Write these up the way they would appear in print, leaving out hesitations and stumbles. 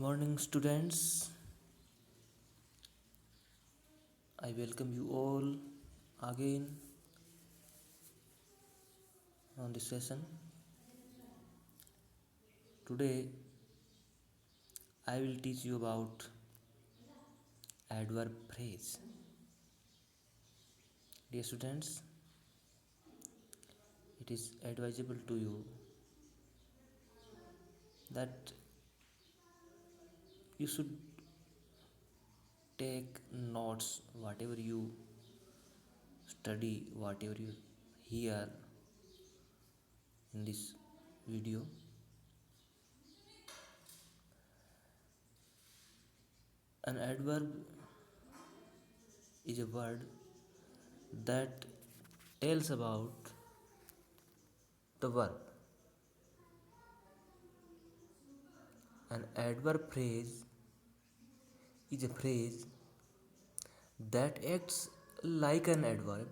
Morning, students. I welcome you all again on this session. Today, I will teach you about adverb phrase. Dear students, it is advisable to you that you should take notes whatever you study, whatever you hear in this video. An adverb is a word that tells about the verb. An adverb phrase is a phrase that acts like an adverb.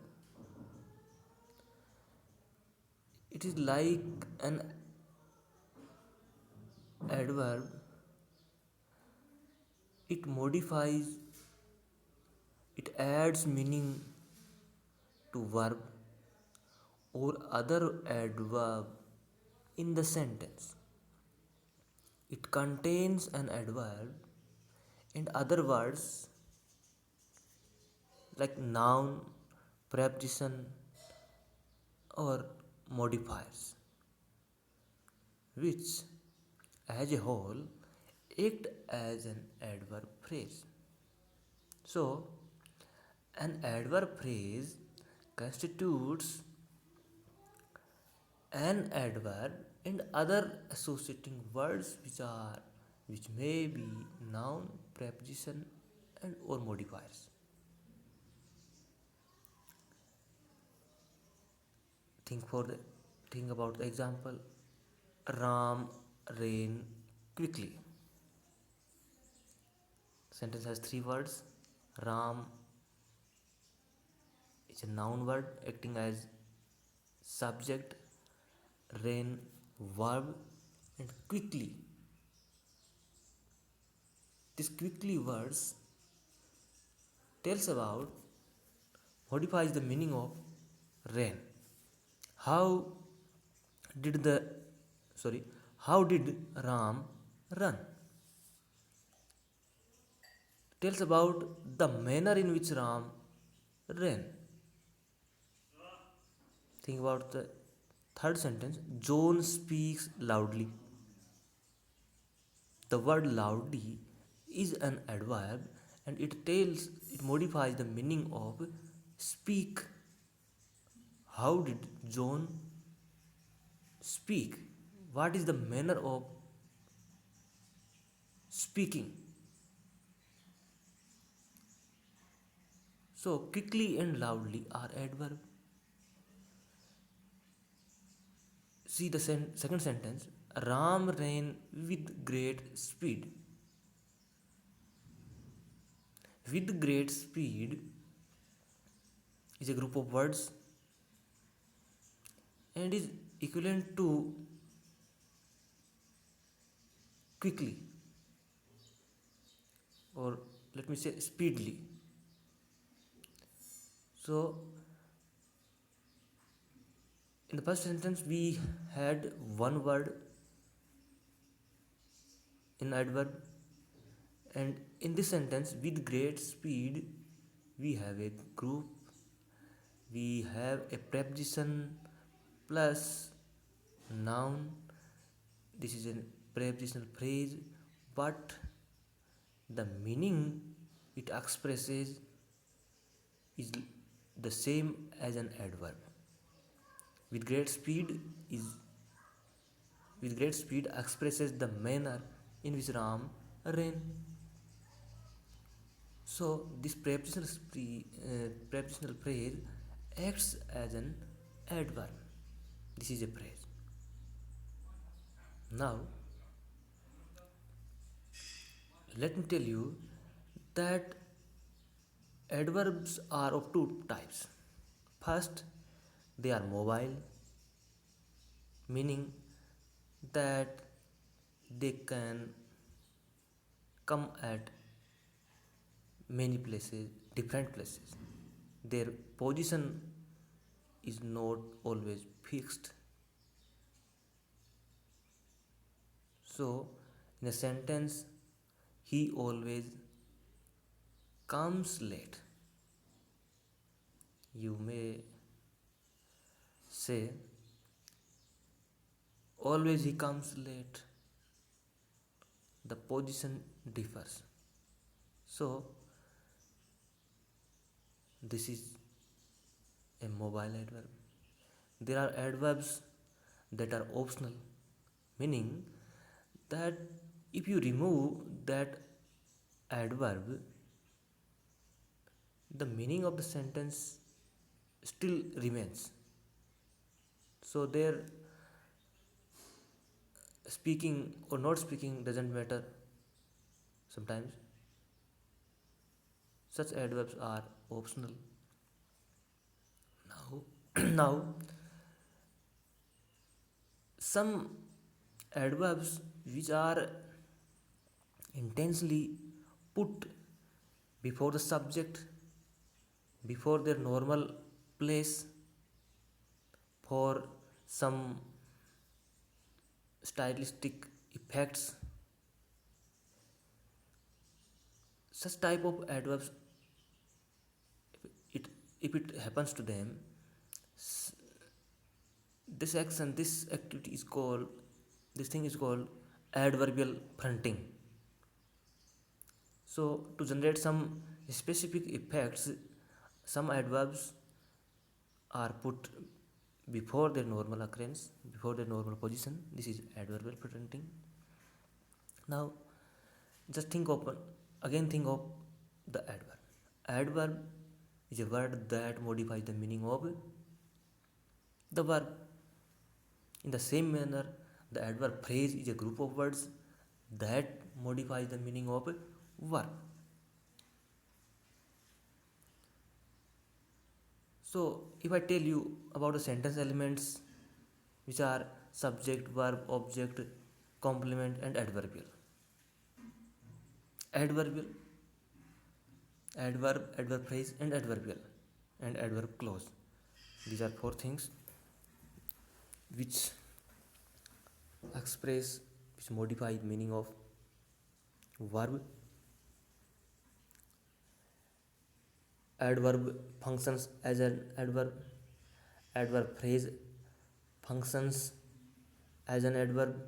It is like an adverb. It modifies, it adds meaning to verb or other adverb in the sentence. It contains an adverb and other words like noun, preposition, or modifiers, which as a whole act as an adverb phrase. So, an adverb phrase constitutes an adverb and other associating words which may be noun, preposition, and or modifiers. Think about the example. Ram ran quickly. Sentence has three words. Ram is a noun word acting as subject, ran verb, and quickly. This quickly words tells about, modifies the meaning of ran. How did the how did Ram run? Tells about the manner in which Ram ran. Think about the third sentence. John speaks loudly. The word loudly is an adverb and it modifies the meaning of speak. How did John speak? What is the manner of speaking? So quickly and loudly are adverb. See the second sentence. Ram ran with great speed. With great speed is a group of words and is equivalent to quickly, or let me say speedily. So in the first sentence we had one word in adverb, and in this sentence with great speed we have a group, we have a preposition plus noun. This is a prepositional phrase, but the meaning it expresses is the same as an adverb. With great speed expresses the manner in which Ram ran. So this prepositional phrase acts as an adverb. This is a phrase. Now let me tell you that adverbs are of two types. First, they are mobile, meaning that they can come at many places, different places. Their position is not always fixed. So, in a sentence, he always comes late. You may say, always he comes late. The position differs. So, this is a mobile adverb. There are adverbs that are optional, meaning that if you remove that adverb, the meaning of the sentence still remains. So, their speaking or not speaking doesn't matter sometimes. Such adverbs are optional. Now, now some adverbs which are intensely put before the subject, before their normal place, for some stylistic effects. Such type of adverbs, it if it happens to them, this action, this activity is called, this thing is called adverbial fronting. So to generate some specific effects, some adverbs are put before their normal occurrence, before their normal position. This is adverbial fronting. Now just think of the adverb. Adverb is a word that modifies the meaning of the verb. In the same manner, the adverb phrase is a group of words that modifies the meaning of a verb. So, if I tell you about the sentence elements, which are subject, verb, object, complement, and adverbial. Adverbial, adverb phrase, and adverbial, and adverb clause. These are four things which express, which modify meaning of verb. Adverb functions as an adverb. Adverb phrase functions as an adverb.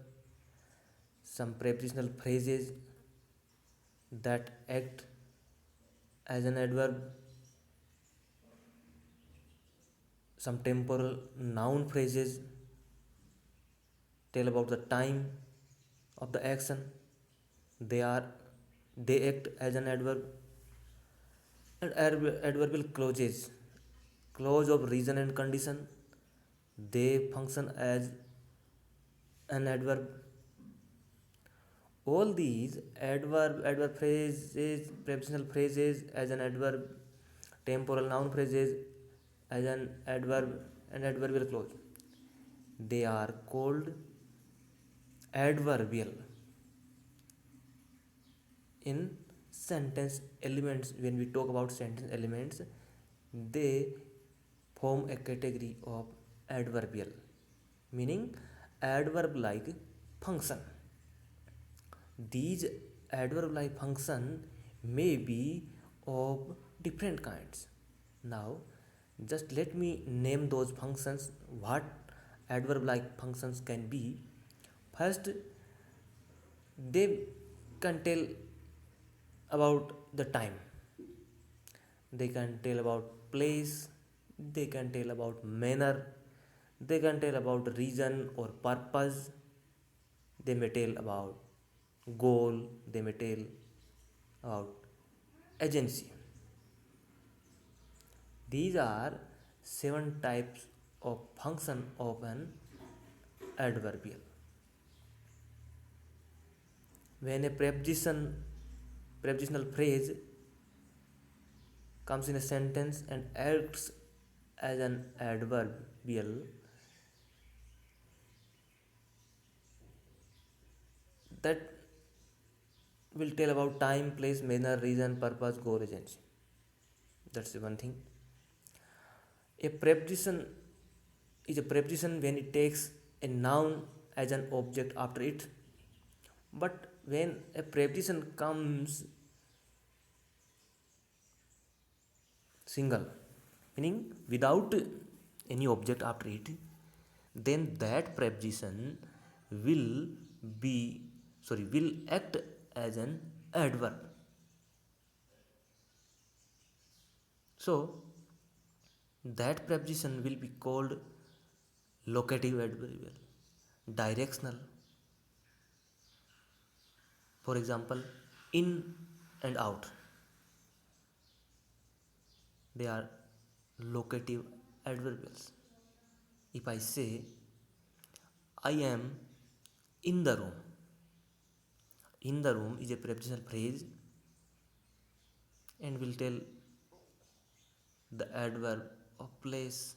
Some prepositional phrases that act as an adverb. Some temporal noun phrases tell about the time of the action. They act as an adverb. And adverbial clauses, clause of reason and condition, they function as an adverb. All these adverb phrases, prepositional phrases as an adverb, temporal noun phrases as an adverb, and adverbial clause, they are called adverbial in sentence elements. When we talk about sentence elements, they form a category of adverbial, meaning adverb like function. These adverb like function may be of different kinds. Now just let me name those functions, what adverb like functions can be. First, they can tell about the time, they can tell about place, they can tell about manner, they can tell about reason or purpose, they may tell about goal, they may tell about agency. These are 7 types of function of an adverbial. When a prepositional phrase comes in a sentence and acts as an adverbial, that will tell about time, place, manner, reason, purpose, goal, agency. That's the one thing. A preposition is a preposition when it takes a noun as an object after it. But when a preposition comes single, meaning without any object after it, then that preposition will be will act as an adverb. So that preposition will be called locative adverbial, directional. For example, in and out, they are locative adverbials. If I say I am in the room, in the room is a prepositional phrase and will tell the adverb of place.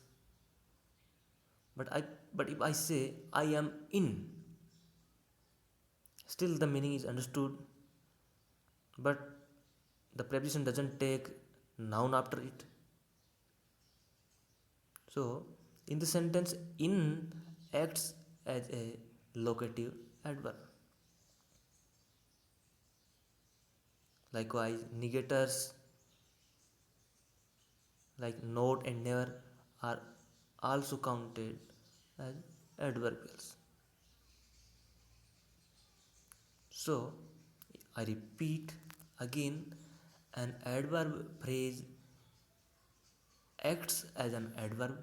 But if I say I am in, still the meaning is understood, but the preposition doesn't take noun after it. So in the sentence, in acts as a locative adverb. Likewise, negators like not and never are also counted as adverbials. So I repeat again, an adverb phrase acts as an adverb.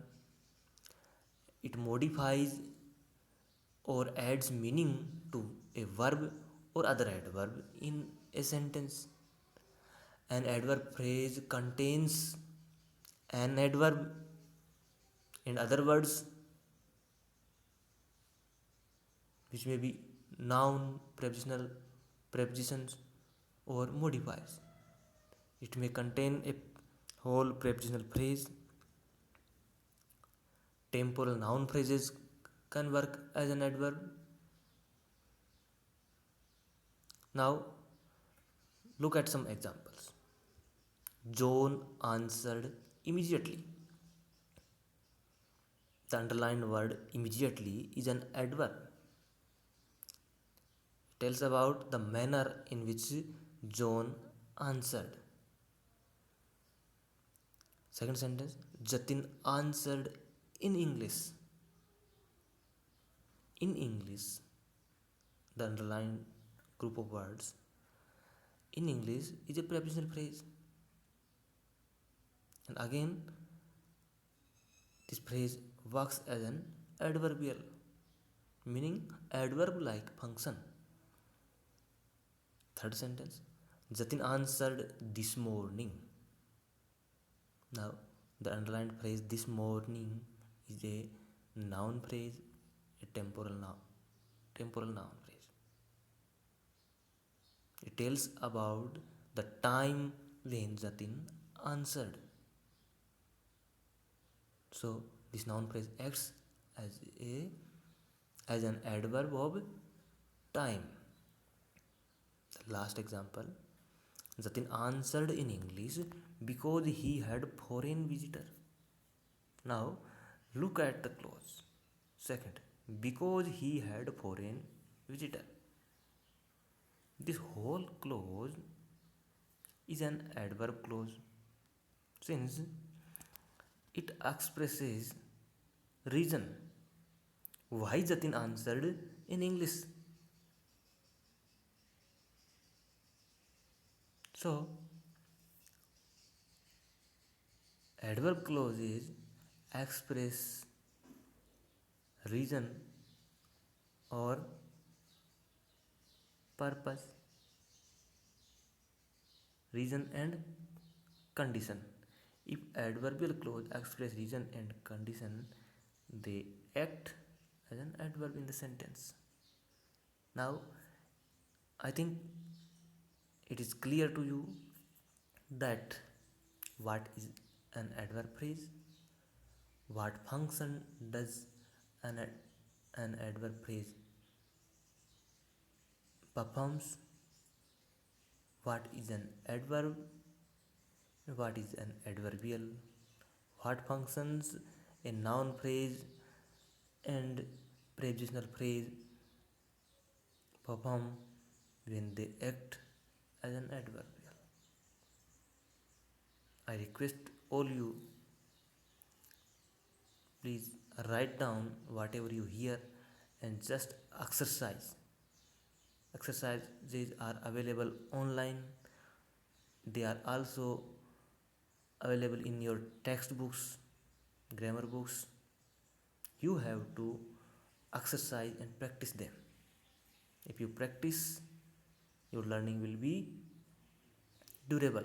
It modifies or adds meaning to a verb or other adverb in a sentence. An adverb phrase contains an adverb. In other words, which may be noun, prepositional, prepositions, or modifiers. It may contain a whole prepositional phrase. Temporal noun phrases can work as an adverb. Now, look at some examples. John answered immediately. The underlined word immediately is an adverb. It tells about the manner in which John answered. Second sentence, Jatin answered in English. In English, the underlined group of words in English is a prepositional phrase. And again, this phrase works as an adverbial, meaning adverb like function. Third sentence, Jatin answered this morning. Now, the underlined phrase this morning is a noun phrase, a temporal noun phrase. It tells about the time when Jatin answered. So this noun phrase acts as an adverb of time. The last example, Jatin answered in English because he had foreign visitor. Now look at the clause. Second, because he had foreign visitor. This whole clause is an adverb clause since it expresses reason why Jatin answered in English. So, adverb clauses express reason or purpose, reason and condition. If adverbial clause express reason and condition, they act as an adverb in the sentence. Now, I think it is clear to you that what is an adverb phrase, what function does an adverb phrase performs, what is an adverb, what is an adverbial, what functions a noun phrase and prepositional phrase perform when they act as an adverbial. I request all you, please write down whatever you hear and just exercise. Exercises are available online. They are also available in your textbooks, grammar books. You have to exercise and practice them. If you practice, your learning will be durable.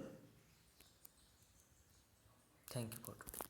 Thank you for today.